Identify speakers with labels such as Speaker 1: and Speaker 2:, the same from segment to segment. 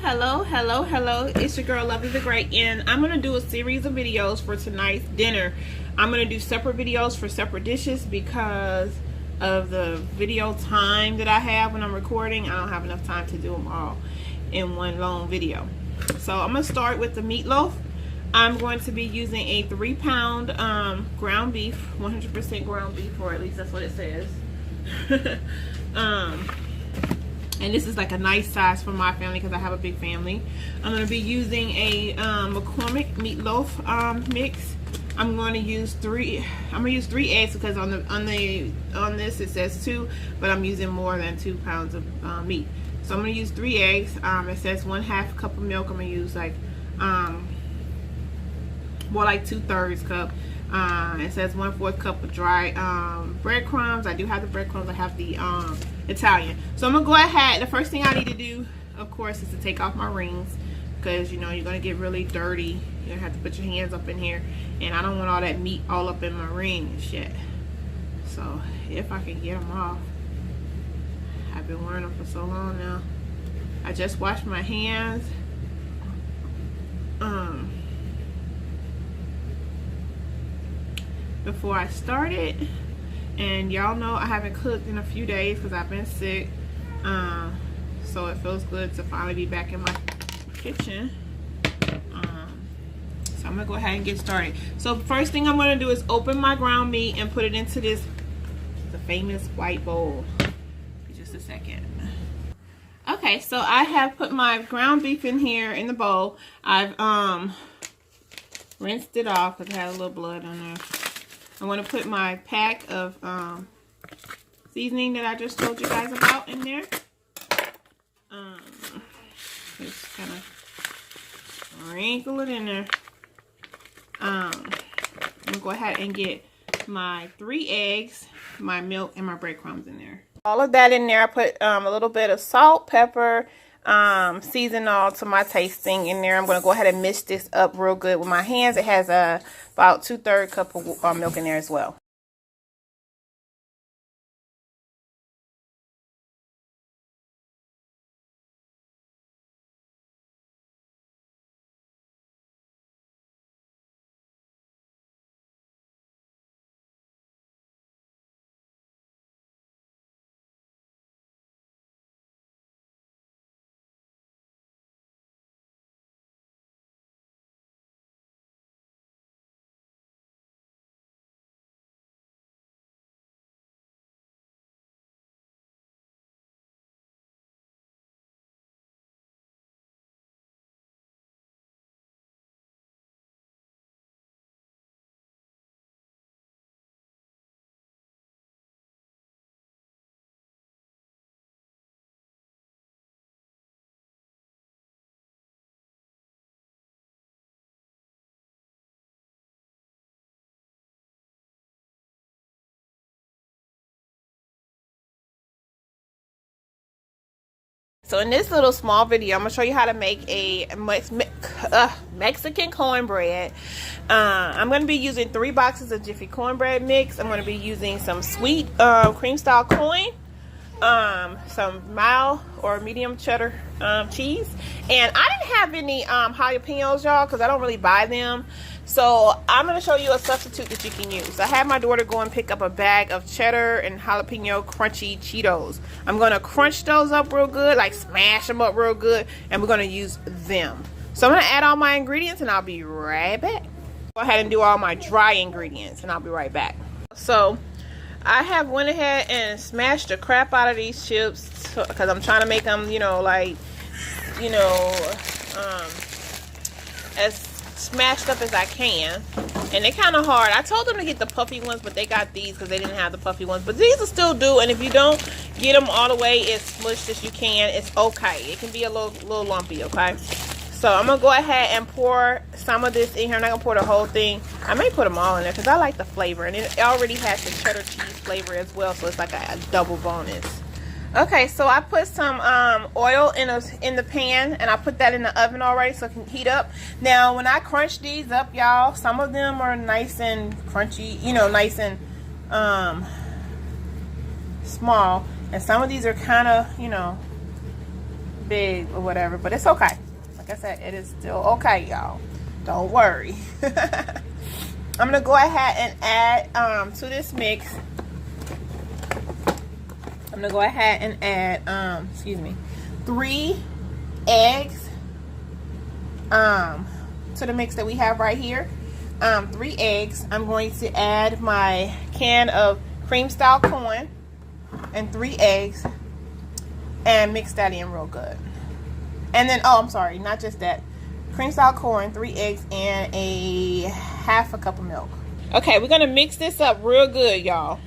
Speaker 1: Hello. It's your girl Lovely the Great, and I'm gonna do a series of videos for tonight's dinner. I'm gonna do separate videos for separate dishes because of the video time that I have when I'm recording. I don't have enough time to do them all in one long video. So I'm gonna start with the meatloaf. I'm going to be using a 3-pound ground beef, 100% ground beef, or at least that's what it says. And this is like a nice size for my family because I have a big family. I'm going to be using a McCormick meatloaf mix. I'm going to use 3 eggs because on this it says 2, but I'm using more than 2 pounds of meat. So I'm going to use 3 eggs. It says 1/2 cup of milk. I'm going to use like more like 2/3 cup. It says 1/4 cup of dry breadcrumbs. I do have the breadcrumbs. I have the Italian. So I'm gonna go ahead. The first thing I need to do, of course, is to take off my rings because you know you're gonna get really dirty. You're gonna have to put your hands up in here, and I don't want all that meat all up in my ring and shit. So if I can get them off, I've been wearing them for so long now. I just washed my hands. Before I started, and y'all know I haven't cooked in a few days because I've been sick, so it feels good to finally be back in my kitchen. So I'm gonna go ahead and get started. So first thing I'm gonna do is open my ground meat and put it into the famous white bowl. Just a second. Okay, so I have put my ground beef in here in the bowl. I've rinsed it off because it had a little blood on there. I want to put my pack of seasoning that I just told you guys about in there. Just kind of sprinkle it in there. I'm going to go ahead and get my 3 eggs, my milk, and my breadcrumbs in there. All of that in there. I put a little bit of salt, pepper, season all to my tasting in there. I'm going to go ahead and mix this up real good with my hands. It has about 2/3 cup of milk in there as well. So in this little small video, I'm going to show you how to make a Mexican cornbread. I'm going to be using 3 boxes of Jiffy cornbread mix. I'm going to be using some sweet cream style corn, some mild or medium cheddar cheese. And I didn't have any jalapenos, y'all, because I don't really buy them. So I'm going to show you a substitute that you can use. I had my daughter go and pick up a bag of cheddar and jalapeno crunchy Cheetos. I'm going to crunch those up real good, like smash them up real good, and we're going to use them. So I'm going to add all my ingredients and I'll be right back. Go ahead and do all my dry ingredients and I'll be right back. So I have went ahead and smashed the crap out of these chips because I'm trying to make them, you know, like, you know, as smashed up as I can, and they're kind of hard. I told them to get the puffy ones, but they got these because they didn't have the puffy ones, but these will still do. And if you don't get them all the way as smushed as you can, it's okay. It can be a little lumpy, okay? So I'm gonna go ahead and pour some of this in here. I'm not gonna pour the whole thing. I may put them all in there because I like the flavor, and it already has the cheddar cheese flavor as well, so it's like a double bonus. Okay, so I put some oil in the pan, and I put that in the oven already so it can heat up. Now, when I crunch these up, y'all, some of them are nice and crunchy, you know, nice and small, and some of these are kind of, you know, big or whatever, but it's okay. Like I said, it is still okay, y'all. Don't worry. I'm gonna go ahead and add to this mix. I'm gonna go ahead and add excuse me, 3 eggs to the mix that we have right here. 3 eggs. I'm going to add my can of cream style corn and 3 eggs and mix that in real good. And then, oh, I'm sorry, not just that. Cream style corn, 3 eggs, and a half a cup of milk. Okay, we're gonna mix this up real good, y'all.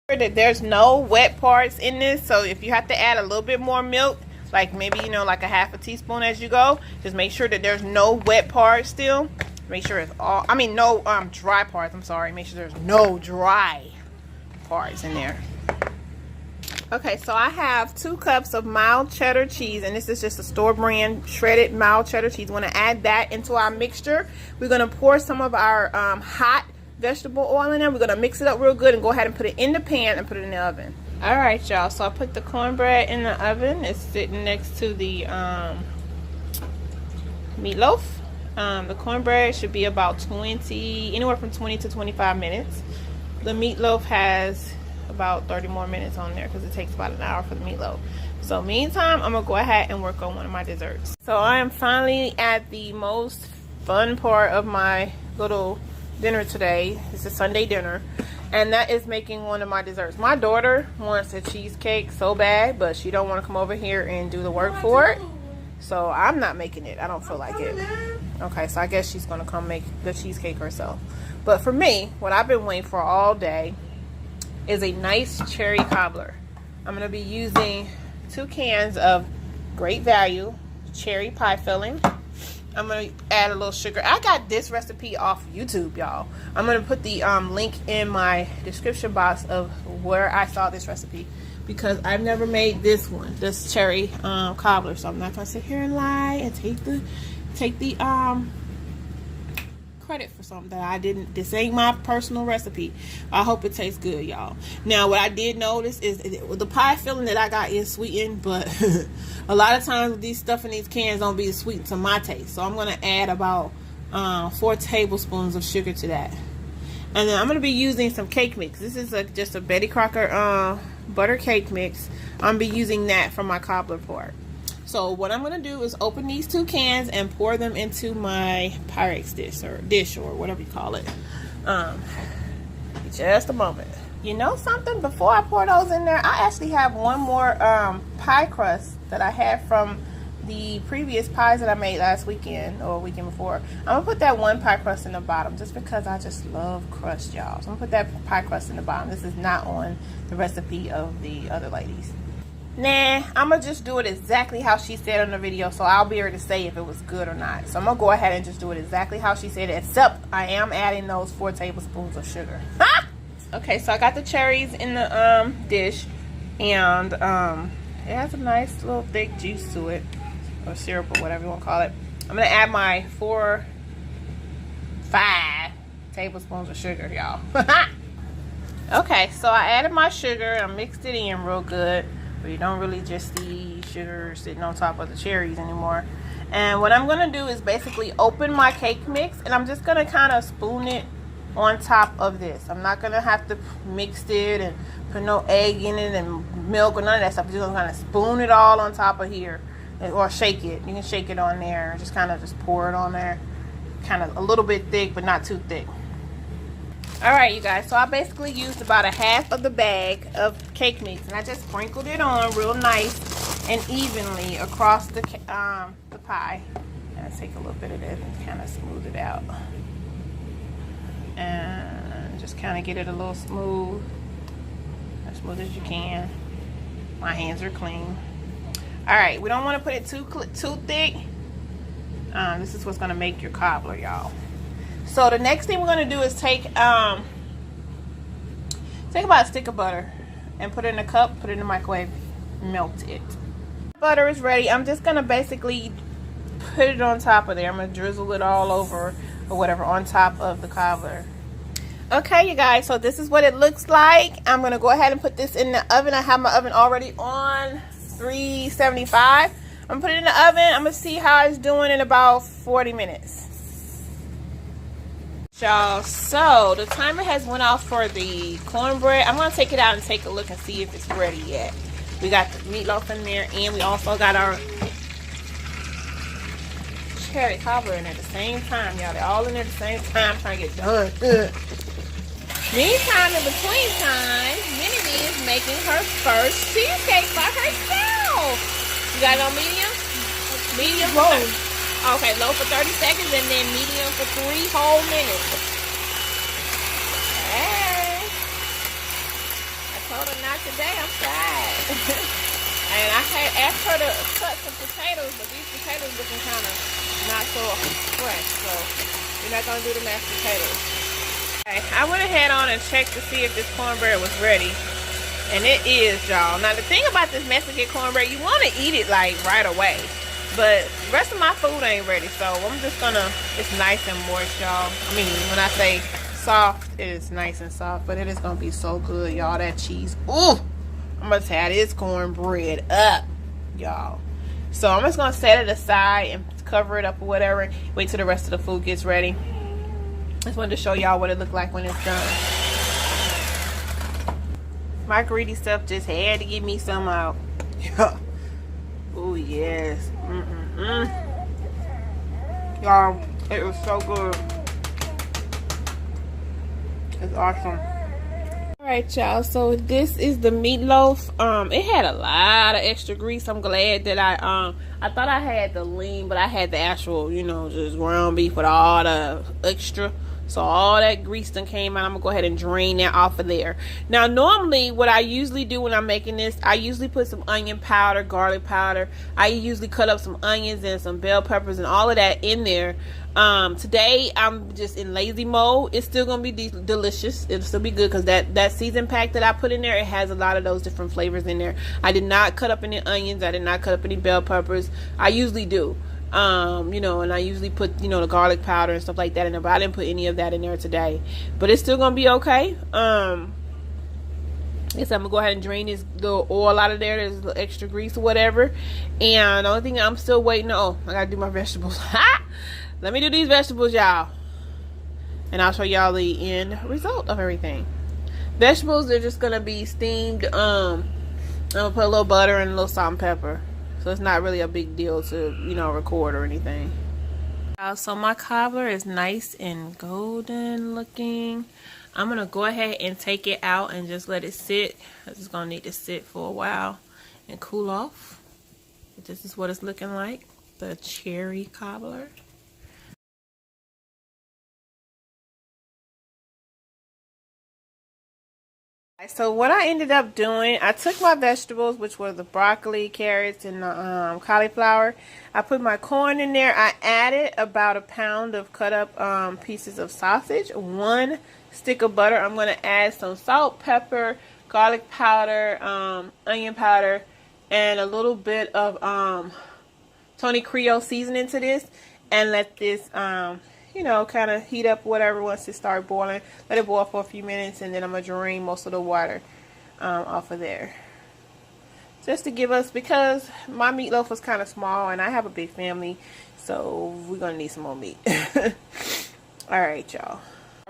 Speaker 1: That there's no wet parts in this, so if you have to add a little bit more milk, like maybe, you know, like a half a teaspoon as you go, just make sure that there's no wet parts still. Make sure it's all, I mean, no dry parts, I'm sorry. Make sure there's no dry parts in there. Okay, so I have 2 cups of mild cheddar cheese, and this is just a store brand shredded mild cheddar cheese. We're going to add that into our mixture. We're going to pour some of our hot vegetable oil in there. We're going to mix it up real good and go ahead and put it in the pan and put it in the oven. All right, y'all, so I put the cornbread in the oven. It's sitting next to the meatloaf. The cornbread should be about anywhere from 20 to 25 minutes. The meatloaf has about 30 more minutes on there because it takes about an hour for the meatloaf. So meantime, I'm gonna go ahead and work on one of my desserts. So I am finally at the most fun part of my little dinner today. It's a Sunday dinner, and that is making one of my desserts. My daughter wants a cheesecake so bad, but she don't want to come over here and do the work for it. So I'm not making it. I don't feel like it. Okay, so I guess she's gonna come make the cheesecake herself. But for me, what I've been waiting for all day is a nice cherry cobbler. I'm gonna be using 2 cans of great value cherry pie filling. I'm gonna add a little sugar. I got this recipe off YouTube, y'all. I'm gonna put the link in my description box of where I saw this recipe, because I've never made this one, this cherry cobbler. So I'm not gonna sit here and lie and take the credit for something that I didn't. This ain't my personal recipe. I hope it tastes good, y'all. Now, what I did notice is the pie filling that I got is sweetened, but a lot of times these stuff in these cans don't be sweet to my taste. So I'm gonna add about 4 tablespoons of sugar to that. And then I'm gonna be using some cake mix. This is just a Betty Crocker butter cake mix. I'm gonna be using that for my cobbler part. So what I'm gonna do is open these 2 cans and pour them into my Pyrex dish or whatever you call it. Just a moment. You know something? Before I pour those in there, I actually have one more pie crust that I had from the previous pies that I made last weekend or weekend before. I'm gonna put that one pie crust in the bottom just because I just love crust, y'all. So I'm gonna put that pie crust in the bottom. This is not on the recipe of the other ladies. Nah, I'm gonna just do it exactly how she said in the video, so I'll be able to say if it was good or not. So I'm gonna go ahead and just do it exactly how she said it, except I am adding those 4 tablespoons of sugar. Okay, so I got the cherries in the dish, and it has a nice little thick juice to it, or syrup or whatever you want to call it. I'm gonna add my 5 tablespoons of sugar, y'all. Okay, so I added my sugar and I mixed it in real good. But you don't really just see sugar sitting on top of the cherries anymore. And what I'm gonna do is basically open my cake mix, and I'm just gonna kind of spoon it on top of this. I'm not gonna have to mix it and put no egg in it and milk or none of that stuff. I'm just gonna kind of spoon it all on top of here, or shake it. You can shake it on there, just kind of just pour it on there, kind of a little bit thick but not too thick. Alright, you guys, so I basically used about a half of the bag of cake mix, and I just sprinkled it on real nice and evenly across the pie. And I take a little bit of this and kind of smooth it out, and just kind of get it a little smooth, as smooth as you can. My hands are clean. Alright, we don't want to put it too thick. This is what's going to make your cobbler, y'all. So the next thing we're going to do is take about a stick of butter and put it in a cup, put it in the microwave, melt it. Butter is ready. I'm just going to basically put it on top of there. I'm going to drizzle it all over or whatever on top of the cobbler. Okay, you guys, so this is what it looks like. I'm gonna go ahead and put this in the oven. I have my oven already on 375. I'm gonna put it in the oven. I'm gonna see how it's doing in about 40 minutes. Y'all, so the timer has went off for the cornbread. I'm gonna take it out and take a look and see if it's ready yet. We got the meatloaf in there, and we also got our cherry cobbler in there at the same time, y'all. They're all in there at the same time, trying to get done. Meantime, in between time, Minnie is making her first cheesecake by herself. You got it on medium? Medium? Low. Okay, low for 30 seconds and then medium for 3 whole minutes. Hey. I told her not today, I'm tired. And I had asked her to cut some potatoes, but these potatoes looking kind of not so fresh, so we're not going to do the mashed potatoes. Okay, I went ahead on and checked to see if this cornbread was ready, and it is, y'all. Now the thing about this Mexican cornbread, you want to eat it like right away, but the rest of my food ain't ready, so I'm just gonna, it's nice and moist, y'all. I mean, when I say soft, it is nice and soft, but it is gonna be so good, y'all. That cheese, ooh, I'm gonna tear this cornbread up, y'all. So I'm just gonna set it aside and cover it up or whatever, wait till the rest of the food gets ready. Just wanted to show y'all what it looked like when it's done. My greedy stuff just had to give me some out. Yeah. Oh yes. Y'all, it was so good. It's awesome. Alright, y'all, so this is the meatloaf. It had a lot of extra grease. I'm glad that I thought I had the lean, but I had the actual, you know, just ground beef with all the extra. So all that grease done came out. I'm gonna go ahead and drain that off of there. Now normally what I usually do when I'm making this, I usually put some onion powder, garlic powder. I usually cut up some onions and some bell peppers and all of that in there. Today I'm just in lazy mode. It's still gonna be delicious. It'll still be good because that season pack that I put in there, it has a lot of those different flavors in there. I did not cut up any onions. I did not cut up any bell peppers. I usually do. You know, and I usually put, you know, the garlic powder and stuff like that in there, but I didn't put any of that in there today. But it's still gonna be okay. Guess I'm gonna go ahead and drain this little oil out of there. There's a little extra grease or whatever. And the only thing I'm still waiting on, I gotta do my vegetables. Let me do these vegetables, y'all, and I'll show y'all the end result of everything. Vegetables are just gonna be steamed. I'm gonna put a little butter and a little salt and pepper. So it's not really a big deal to, you know, record or anything. So my cobbler is nice and golden looking. I'm going to go ahead and take it out and just let it sit. It's just going to need to sit for a while and cool off. This is what it's looking like. The cherry cobbler. So what I ended up doing, I took my vegetables, which were the broccoli, carrots, and the cauliflower. I put my corn in there. I added about a pound of cut up pieces of sausage, 1 stick of butter. I'm going to add some salt, pepper, garlic powder, onion powder, and a little bit of Tony Creole seasoning to this, and let this you know, kind of heat up whatever once it starts boiling. Let it boil for a few minutes, and then I'm going to drain most of the water off of there. Just to give us, because my meatloaf was kind of small, and I have a big family, so we're going to need some more meat. Alright, y'all.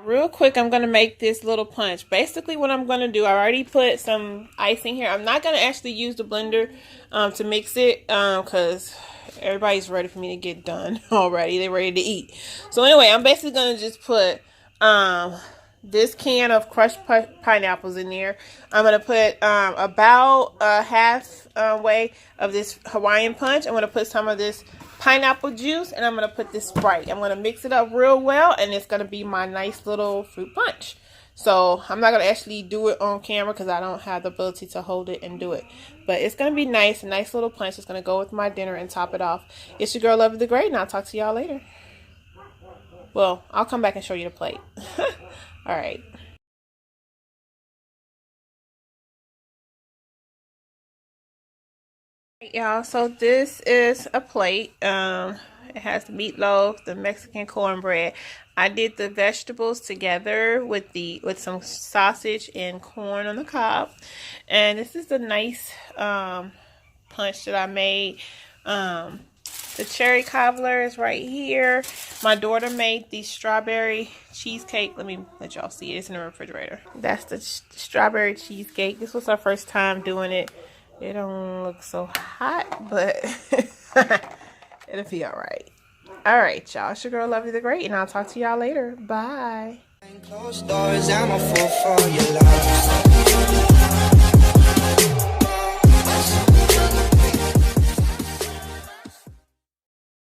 Speaker 1: Real quick, I'm going to make this little punch. Basically, what I'm going to do, I already put some icing here. I'm not going to actually use the blender to mix it, because everybody's ready for me to get done already. They're ready to eat. So anyway, I'm basically going to just put this can of crushed pineapples in there. I'm going to put about half way of this Hawaiian punch. I'm going to put some of this pineapple juice, and I'm going to put this Sprite. I'm going to mix it up real well, and it's going to be my nice little fruit punch. So I'm not going to actually do it on camera because I don't have the ability to hold it and do it. But it's going to be nice, a nice little punch. It's going to go with my dinner and top it off. It's your girl, Lovey the Great, and I'll talk to y'all later. Well, I'll come back and show you the plate. All right. Y'all, so this is a plate. It has the meatloaf, the Mexican cornbread. I did the vegetables together with some sausage and corn on the cob. And this is a nice punch that I made. The cherry cobbler is right here. My daughter made the strawberry cheesecake. Let me let y'all see it. It's in the refrigerator. That's the strawberry cheesecake. This was our first time doing it. It don't look so hot, but it'll be all right. All right, y'all. It's your girl, Lovely the Great, and I'll talk to y'all later. Bye. Closed doors, I'm a fool for your love.